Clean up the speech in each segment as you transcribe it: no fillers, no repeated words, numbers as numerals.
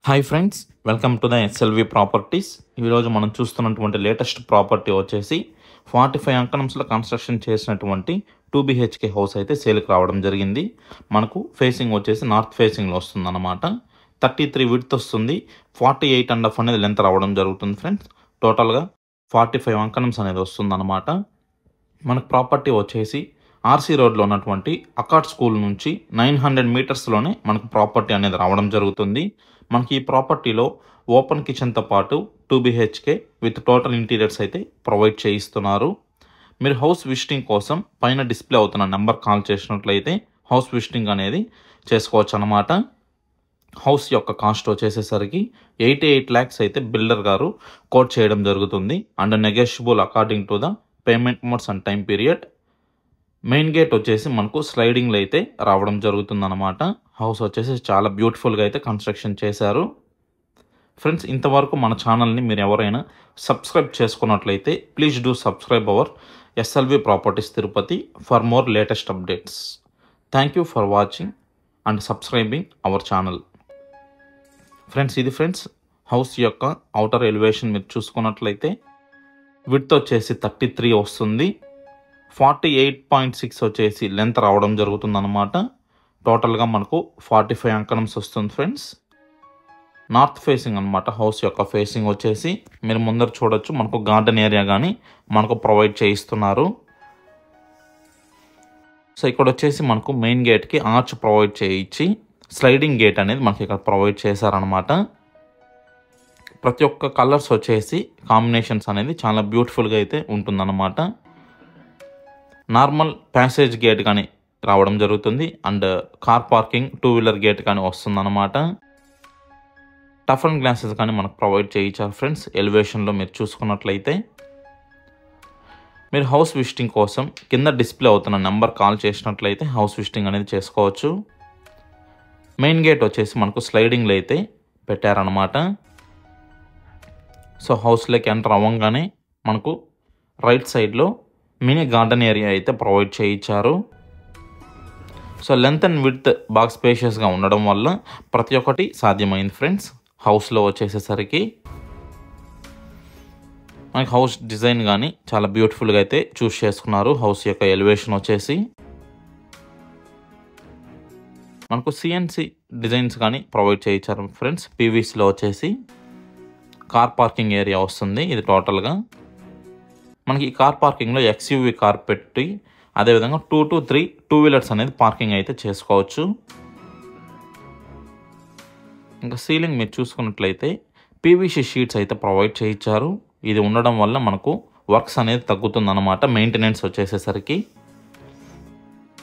Hi friends, welcome to the SLV properties. ఈరోజు మనం చూస్తున్నటువంటి లేటెస్ట్ ప్రాపర్టీ వచ్చేసి 45 అంకణంస్లో కన్స్ట్రక్షన్ చేసినటువంటి 2BHK హౌస్ అయితే సేల్కి రావడం జరిగింది. మనకు ఫేసింగ్ వచ్చేసి నార్త్ ఫేసింగ్లో వస్తుంది అన్నమాట. 33 విడ్త్ వస్తుంది, 48.5 అనేది లెంత్ రావడం జరుగుతుంది ఫ్రెండ్స్. టోటల్గా 45 అంకణంస్ అనేది వస్తుంది అన్నమాట. మనకు ప్రాపర్టీ వచ్చేసి ఆర్సీ రోడ్లో ఉన్నటువంటి అకాట్ స్కూల్ నుంచి 900 మీటర్స్లోనే మనకు ప్రాపర్టీ అనేది రావడం జరుగుతుంది. మనకి ఈ ప్రాపర్టీలో ఓపెన్ కిచెన్తో పాటు 2BHK విత్ టోటల్ ఇంటీరియర్స్ అయితే ప్రొవైడ్ చేయిస్తున్నారు. మీరు హౌస్ విజిటింగ్ కోసం పైన డిస్ప్లే అవుతున్న నెంబర్ కాల్ చేసినట్లయితే హౌస్ విజిటింగ్ అనేది చేసుకోవచ్చు అన్నమాట. హౌస్ యొక్క కాస్ట్ వచ్చేసేసరికి 88 lakhs అయితే బిల్డర్ గారు కోట్ చేయడం జరుగుతుంది. And negotiable according to the payment modes and time period. Main gate వచ్చేసి మనకు స్లైడింగ్లో అయితే రావడం జరుగుతుంది అన్నమాట. హౌస్ వచ్చేసి చాలా బ్యూటిఫుల్గా అయితే కన్స్ట్రక్షన్ చేశారు. ఫ్రెండ్స్, ఇంతవరకు మన ఛానల్ని మీరు ఎవరైనా సబ్స్క్రైబ్ చేసుకున్నట్లయితే please do subscribe our SLV properties Tirupati for more latest updates. Thank you for watching and subscribing our channel. Friends, ఇది ఫ్రెండ్స్ హౌస్ యొక్క అవుటర్ ఎలివేషన్ మీరు చూసుకున్నట్లయితే విడ్త్ వచ్చేసి 33 వస్తుంది, 48.6 వచ్చేసి లెంత్ రావడం జరుగుతుంది అన్నమాట. టోటల్గా మనకు 45 అంకణంస్ వస్తుంది ఫ్రెండ్స్. నార్త్ ఫేసింగ్ అనమాట హౌస్ యొక్క ఫేసింగ్ వచ్చేసి. మీరు ముందర చూడొచ్చు, మనకు గార్డెన్ ఏరియా కానీ మనకు ప్రొవైడ్ చేయిస్తున్నారు. సో ఇక్కడ వచ్చేసి మనకు మెయిన్ గేట్కి ఆర్చ్ ప్రొవైడ్ చేయించి స్లైడింగ్ గేట్ అనేది మనకి ఇక్కడ ప్రొవైడ్ చేశారనమాట. ప్రతి ఒక్క కలర్స్ వచ్చేసి కాంబినేషన్స్ అనేది చాలా బ్యూటిఫుల్గా అయితే ఉంటుందన్నమాట. నార్మల్ ప్యాసేజ్ గేట్ కానీ రావడం జరుగుతుంది అండ్ కార్ పార్కింగ్ 2-వీలర్ గేట్ కానీ వస్తుందన్నమాట. టఫ్ అండ్ గ్లాసెస్ కానీ మనకు ప్రొవైడ్ చేయించారు ఫ్రెండ్స్. ఎలివేషన్లో మీరు చూసుకున్నట్లయితే మీరు హౌస్ విజిటింగ్ కోసం కింద డిస్ప్లే అవుతున్న నెంబర్ కాల్ చేసినట్లయితే హౌస్ విజిటింగ్ అనేది చేసుకోవచ్చు. మెయిన్ గేట్ వచ్చేసి మనకు స్లైడింగ్లో అయితే పెట్టారనమాట. సో హౌస్లోకి ఎంటర్ అవ్వగానే మనకు రైట్ సైడ్లో మినీ గార్డెన్ ఏరియా అయితే ప్రొవైడ్ చేయించారు. సో లెంత్ అండ్ విడ్త్ బాగా స్పేషియస్గా ఉండడం వల్ల ప్రతి ఒక్కటి సాధ్యమైంది ఫ్రెండ్స్. హౌస్లో వచ్చేసేసరికి మనకి హౌస్ డిజైన్ కానీ చాలా బ్యూటిఫుల్గా అయితే చూస్ చేసుకున్నారు. హౌస్ యొక్క ఎలివేషన్ వచ్చేసి మనకు CNC డిజైన్స్ కానీ ప్రొవైడ్ చేయించారు ఫ్రెండ్స్. PVCలో వచ్చేసి కార్ పార్కింగ్ ఏరియా వస్తుంది. ఇది టోటల్గా మనకి ఈ కార్ పార్కింగ్లో XUV కార్ పెట్టి అదేవిధంగా 2 to 3 2-వీలర్స్ అనేది పార్కింగ్ అయితే చేసుకోవచ్చు. ఇంకా సీలింగ్ మీరు చూసుకున్నట్లయితే PVC షీట్స్ అయితే ప్రొవైడ్ చేయించారు. ఇది ఉండడం వల్ల మనకు వర్క్స్ అనేది తగ్గుతుందన్నమాట. మెయింటెనెన్స్ వచ్చేసేసరికి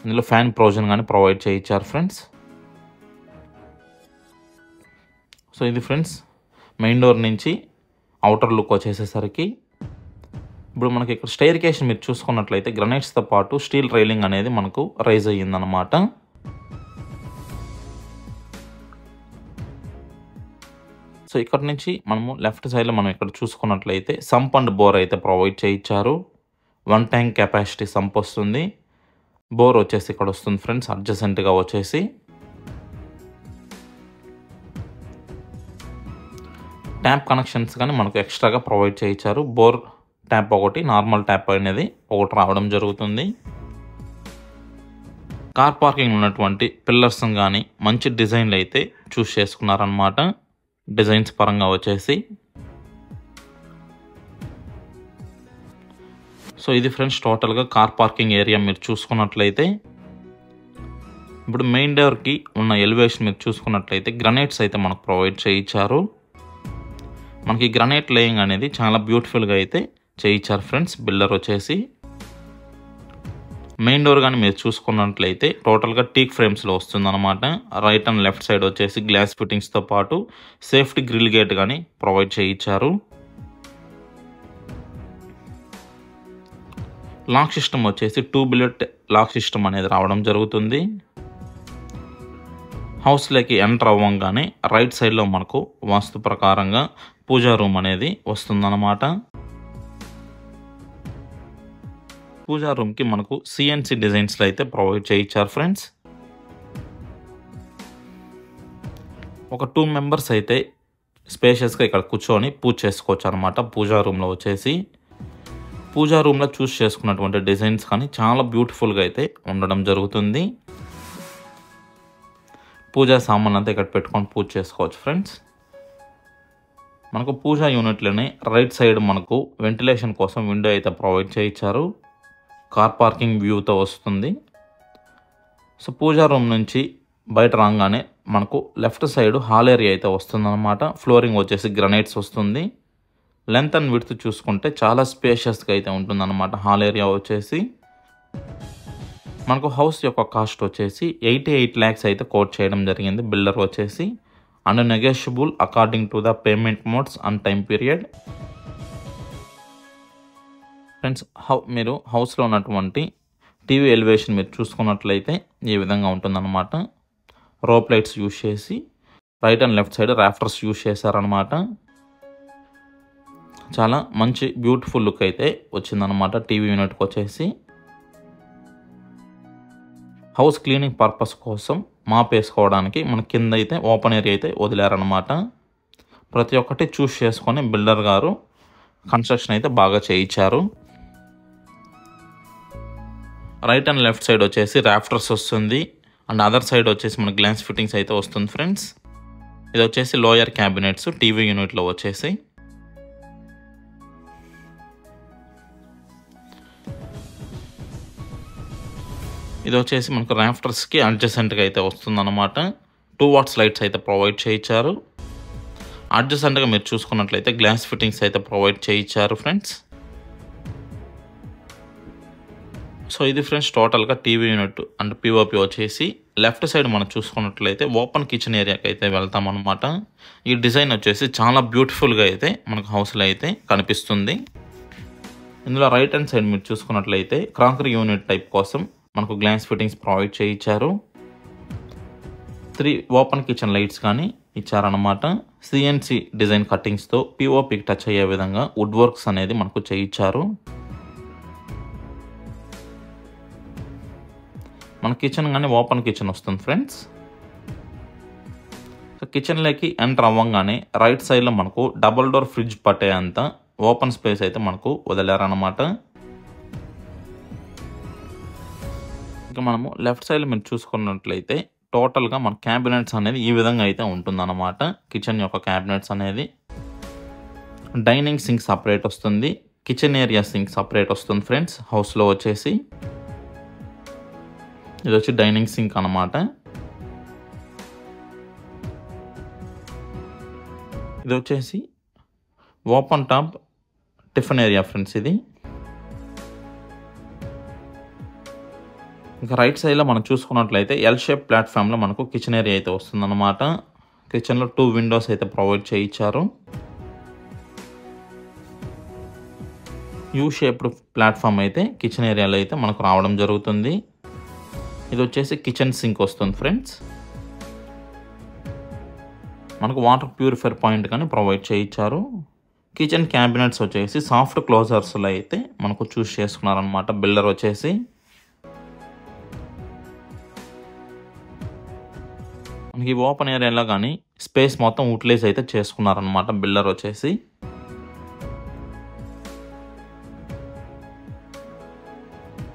ఇందులో ఫ్యాన్ ప్రొవిజన్ కానీ ప్రొవైడ్ చేయించారు ఫ్రెండ్స్. సో ఇది ఫ్రెండ్స్ మెయిన్ డోర్ నుంచి అవుటర్ లుక్ వచ్చేసేసరికి ఇప్పుడు మనకి ఇక్కడ స్టైర్ కేస్ మీరు చూసుకున్నట్లయితే గ్రనైట్స్తో పాటు స్టీల్ రైలింగ్ అనేది మనకు రైజ్ అయ్యిందనమాట. సో ఇక్కడ నుంచి మనము లెఫ్ట్ సైడ్లో మనం ఇక్కడ చూసుకున్నట్లయితే సంప్ అండ్ బోర్ అయితే ప్రొవైడ్ చేయించారు. 1 tank కెపాసిటీ సంప్ వస్తుంది. బోర్ వచ్చేసి ఇక్కడ వస్తుంది ఫ్రెండ్స్ అడ్జసెంట్గా వచ్చేసి. ట్యాప్ కనెక్షన్స్ కానీ మనకు ఎక్స్ట్రాగా ప్రొవైడ్ చేయించారు. బోర్ ట్యాప్ ఒకటి, నార్మల్ ట్యాప్ అనేది ఒకటి రావడం జరుగుతుంది. కార్ పార్కింగ్ ఉన్నటువంటి పిల్లర్స్ కానీ మంచి డిజైన్లు అయితే చూస్ చేసుకున్నారనమాట. డిజైన్స్ పరంగా వచ్చేసి సో ఇది ఫ్రెండ్స్ టోటల్గా కార్ పార్కింగ్ ఏరియా మీరు చూసుకున్నట్లయితే. ఇప్పుడు మెయిన్ డోర్కి ఉన్న ఎలివేషన్ మీరు చూసుకున్నట్లయితే గ్రనైట్స్ అయితే మనకు ప్రొవైడ్ చేయించారు. మనకి గ్రనైట్ లేయింగ్ అనేది చాలా బ్యూటిఫుల్గా అయితే చేయించారు ఫ్రెండ్స్ బిల్డర్ వచ్చేసి. మెయిన్ డోర్ కానీ మీరు చూసుకున్నట్లయితే టోటల్గా టీక్ ఫ్రేమ్స్లో వస్తుందన్నమాట. రైట్ అండ్ లెఫ్ట్ సైడ్ వచ్చేసి గ్లాస్ ఫిట్టింగ్స్తో పాటు సేఫ్టీ గ్రిల్ గేట్ కానీ ప్రొవైడ్ చేయించారు. లాక్ సిస్టమ్ వచ్చేసి 2 bullet లాక్ సిస్టమ్ అనేది రావడం జరుగుతుంది. హౌస్లోకి ఎంటర్ అవ్వగానే రైట్ సైడ్లో మనకు వాస్తు ప్రకారంగా పూజా రూమ్ అనేది వస్తుందన్నమాట. పూజా రూమ్కి మనకు CNC డిజైన్స్లో అయితే ప్రొవైడ్ చేయించారు ఫ్రెండ్స్. ఒక 2 మెంబర్స్ అయితే స్పేషియస్గా ఇక్కడ కూర్చొని పూజ చేసుకోవచ్చు అనమాట. పూజా రూమ్లో వచ్చేసి పూజా రూమ్లో చూస్ చేసుకున్నటువంటి డిజైన్స్ కానీ చాలా బ్యూటిఫుల్గా అయితే ఉండడం జరుగుతుంది. పూజా సామాన్లు అంతా ఇక్కడ పెట్టుకొని పూజ చేసుకోవచ్చు ఫ్రెండ్స్. మనకు పూజా యూనిట్లోనే రైట్ సైడ్ మనకు వెంటిలేషన్ కోసం విండో అయితే ప్రొవైడ్ చేయించారు. కార్ పార్కింగ్ వ్యూతో వస్తుంది. సో పూజా రూమ్ నుంచి బయట రాగానే మనకు లెఫ్ట్ సైడ్ హాల్ ఏరియా అయితే వస్తుందన్నమాట. ఫ్లోరింగ్ వచ్చేసి గ్రనైట్స్ వస్తుంది. లెంత్ అండ్ విడ్త్ చూసుకుంటే చాలా స్పేషియస్గా అయితే ఉంటుందన్నమాట. హాల్ ఏరియా వచ్చేసి మనకు హౌస్ యొక్క కాస్ట్ వచ్చేసి 88 lakhs అయితే కోట్ చేయడం జరిగింది బిల్డర్ వచ్చేసి. And negotiable according to the payment modes and time period. Friends మీరు హౌస్లో ఉన్నటువంటి టీవీ ఎలివేషన్ మీరు చూసుకున్నట్లయితే ఈ విధంగా ఉంటుందన్నమాట. రోప్ లైట్స్ యూజ్ చేసి right and left side rafters use చేశారనమాట. చాలా మంచి బ్యూటిఫుల్ లుక్ అయితే వచ్చిందనమాట టీవీ యూనిట్కి వచ్చేసి. హౌస్ క్లీనింగ్ పర్పస్ కోసం మాప్ వేసుకోవడానికి మన కింద అయితే ఓపెన్ ఏరియా అయితే వదిలారనమాట. ప్రతి ఒక్కటి చూస్ చేసుకొని బిల్డర్ గారు కన్స్ట్రక్షన్ అయితే బాగా చేయించారు. రైట్ అండ్ లెఫ్ట్ సైడ్ వచ్చేసి రాఫ్టర్స్ వస్తుంది. అండ్ అదర్ సైడ్ వచ్చేసి మన గ్లాస్ ఫిట్టింగ్స్ అయితే వస్తుంది ఫ్రెండ్స్. ఇది వచ్చేసి లోయర్ క్యాబినెట్స్ టీవీ యూనిట్లో వచ్చేసి. ఇది వచ్చేసి మనకు రాఫ్టర్స్కి అడ్జసెంట్గా అయితే వస్తుందన్నమాట. 2 watts లైట్స్ అయితే ప్రొవైడ్ చేయించారు. అడ్జసెంట్గా మీరు చూసుకున్నట్లయితే గ్లాస్ ఫిట్టింగ్స్ అయితే ప్రొవైడ్ చేయించారు ఫ్రెండ్స్. సో ఇది ఫ్రెండ్స్ టోటల్గా టీవీ యూనిట్ అండ్ పిఓపి వచ్చేసి. లెఫ్ట్ సైడ్ మనం చూసుకున్నట్లయితే ఓపెన్ కిచెన్ ఏరియాకి అయితే వెళ్తాం అనమాట. ఈ డిజైన్ వచ్చేసి చాలా బ్యూటిఫుల్గా అయితే మనకు హౌస్లో అయితే కనిపిస్తుంది. ఇందులో రైట్ హ్యాండ్ సైడ్ మీరు చూసుకున్నట్లయితే క్రాకరీ యూనిట్ టైప్ కోసం మనకు గ్లాస్ ఫిట్టింగ్స్ ప్రొవైడ్ చేయించారు. 3 ఓపెన్ కిచెన్ లైట్స్ కానీ ఇచ్చారనమాట. సిఎన్సి డిజైన్ కట్టింగ్స్తో పిఓపికి టచ్ అయ్యే విధంగా వుడ్ వర్క్స్ అనేది మనకు చేయించారు. మన కిచెన్ కానీ ఓపెన్ కిచెన్ వస్తుంది ఫ్రెండ్స్. సో కిచెన్లోకి ఎంటర్ అవ్వగానే రైట్ సైడ్లో మనకు డబుల్ డోర్ ఫ్రిడ్జ్ పట్టే అంత ఓపెన్ స్పేస్ అయితే మనకు వదిలారనమాట. ఇక మనము లెఫ్ట్ సైడ్లో మీరు చూసుకున్నట్లయితే టోటల్గా మన క్యాబినెట్స్ అనేది ఈ విధంగా అయితే ఉంటుందన్నమాట. కిచెన్ యొక్క క్యాబినెట్స్ అనేది డైనింగ్ సింక్ సపరేట్ వస్తుంది. కిచెన్ ఏరియా సింక్ సపరేట్ వస్తుంది ఫ్రెండ్స్ హౌస్లో వచ్చేసి. ఇది వచ్చి డైనింగ్ సింక్ అన్నమాట. ఇది వచ్చేసి open top tiffin area friends ఇది. ఇంకా రైట్ సైడ్లో మనం చూసుకున్నట్లయితే ఎల్ షేప్ ప్లాట్ఫామ్లో మనకు కిచెన్ ఏరియా అయితే వస్తుందన్నమాట. కిచెన్లో 2 విండోస్ అయితే ప్రొవైడ్ చేయించారు. యూ షేప్డ్ ప్లాట్ఫామ్ అయితే కిచెన్ ఏరియాలో అయితే మనకు రావడం జరుగుతుంది. ఇది వచ్చేసి కిచెన్ సింక్ వస్తుంది ఫ్రెండ్స్. మనకు వాటర్ ప్యూరిఫైర్ పాయింట్ కానీ ప్రొవైడ్ చేయించారు. కిచెన్ క్యాబినెట్స్ వచ్చేసి సాఫ్ట్ క్లోజర్స్లో అయితే మనకు చూస్ చేసుకున్నారనమాట బిల్డర్ వచ్చేసి. మనకి ఓపెన్ ఏరియాలో కానీ స్పేస్ మొత్తం యూటిలైజ్ అయితే చేసుకున్నారనమాట బిల్డర్ వచ్చేసి.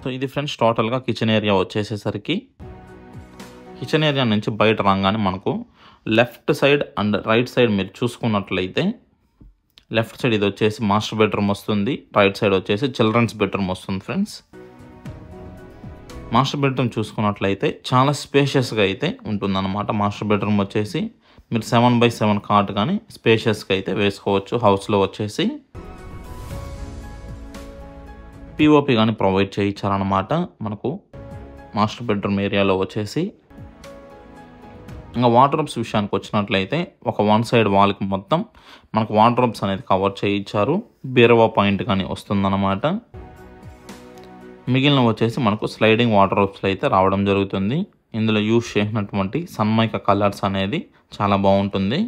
సో ఇది ఫ్రెండ్స్ టోటల్గా కిచెన్ ఏరియా వచ్చేసేసరికి. కిచెన్ ఏరియా నుంచి బయట రాగానే మనకు left side and right side మీరు చూసుకున్నట్లయితే లెఫ్ట్ సైడ్ ఇది వచ్చేసి మాస్టర్ బెడ్రూమ్ వస్తుంది. రైట్ సైడ్ వచ్చేసి చిల్డ్రన్స్ బెడ్రూమ్ వస్తుంది ఫ్రెండ్స్. మాస్టర్ బెడ్రూమ్ చూసుకున్నట్లయితే చాలా స్పేషియస్గా అయితే ఉంటుందన్నమాట. మాస్టర్ బెడ్రూమ్ వచ్చేసి మీరు 7x7 కాట్ కానీ స్పేషియస్గా అయితే వేసుకోవచ్చు హౌస్లో వచ్చేసి. పిఓపి కానీ ప్రొవైడ్ చేయించారనమాట మనకు మాస్టర్ బెడ్రూమ్ ఏరియాలో వచ్చేసి. ఇంకా వార్డ్రోబ్స్ విషయానికి వచ్చినట్లయితే ఒక 1 సైడ్ వాల్కి మొత్తం మనకు వార్డ్రోబ్స్ అనేది కవర్ చేయించారు. బీరువా పాయింట్ కానీ వస్తుందన్నమాట. మిగిలిన వచ్చేసి మనకు స్లైడింగ్ వార్డ్రోబ్స్లో అయితే రావడం జరుగుతుంది. ఇందులో యూజ్ చేసినటువంటి సన్మైక కలర్స్ అనేది చాలా బాగుంటుంది.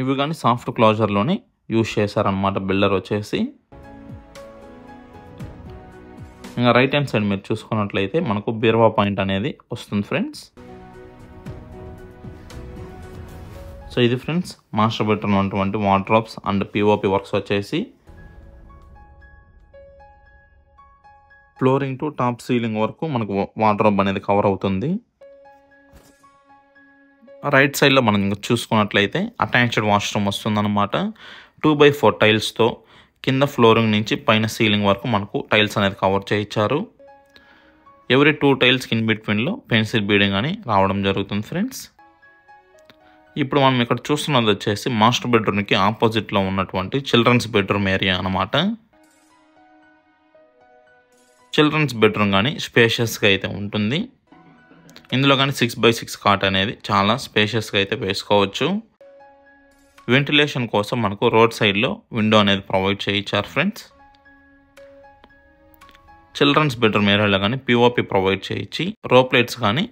ఇవి కానీ సాఫ్ట్ క్లోజర్లోనే యూజ్ చేశారనమాట బిల్డర్ వచ్చేసి. ఇంకా రైట్ హ్యాండ్ సైడ్ మీరు చూసుకున్నట్లయితే మనకు బీరువా పాయింట్ అనేది వస్తుంది ఫ్రెండ్స్. సో ఇది ఫ్రెండ్స్ మాస్టర్ బెడ్రూమ్ ఉన్నటువంటి వార్డ్రోబ్స్ అండ్ పిఓపి వర్క్స్ వచ్చేసి ఫ్లోరింగ్ టు టాప్ సీలింగ్ వరకు మనకు వార్డ్రోబ్ అనేది కవర్ అవుతుంది. రైట్ సైడ్లో మనం ఇంకా చూసుకున్నట్లయితే అటాచ్డ్ వాష్రూమ్ వస్తుందన్నమాట. 2x4 టైల్స్తో కింద ఫ్లోరింగ్ నుంచి పైన సీలింగ్ వరకు మనకు టైల్స్ అనేది కవర్ చేయించారు. ఎవ్రీ 2 టైల్స్కి ఇన్ బిట్వీన్లో పెన్సిల్ బీడింగ్ అని రావడం జరుగుతుంది ఫ్రెండ్స్. ఇప్పుడు మనం ఇక్కడ చూస్తున్నది వచ్చేసి మాస్టర్ బెడ్రూమ్కి ఆపోజిట్లో ఉన్నటువంటి చిల్డ్రన్స్ బెడ్రూమ్ ఏరియా అన్నమాట. చిల్డ్రన్స్ బెడ్రూమ్ కానీ స్పేషియస్గా అయితే ఉంటుంది. ఇందులో కానీ 6x6 కాట్ అనేది చాలా స్పేషియస్గా అయితే వేసుకోవచ్చు. వెంటిలేషన్ కోసం మనకు రోడ్ సైడ్లో విండో అనేది ప్రొవైడ్ చేయించారు ఫ్రెండ్స్. చిల్డ్రన్స్ బెడ్రూమ్ ఏరియాలో కానీ పిఓపి ప్రొవైడ్ చేయించి రోప్ లైట్స్ కానీ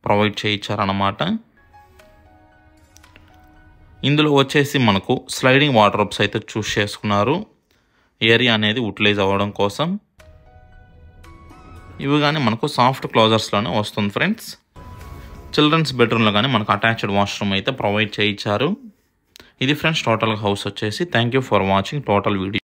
ప్రొవైడ్ చేయించారన్నమాట. ఇందులో వచ్చేసి మనకు స్లైడింగ్ వార్డ్రోబ్స్ అయితే చూస్ చేసుకున్నారు ఏరియా అనేది యూటిలైజ్ అవ్వడం కోసం. ఇవి కానీ మనకు సాఫ్ట్ క్లోజర్స్లోనే వస్తుంది ఫ్రెండ్స్. చిల్డ్రన్స్ బెడ్రూమ్లో కానీ మనకు అటాచ్డ్ వాష్రూమ్ అయితే ప్రొవైడ్ చేయించారు. ఇది ఫ్రెండ్స్ టోటల్ హౌస్ వచ్చేసి. Thank you for watching total video.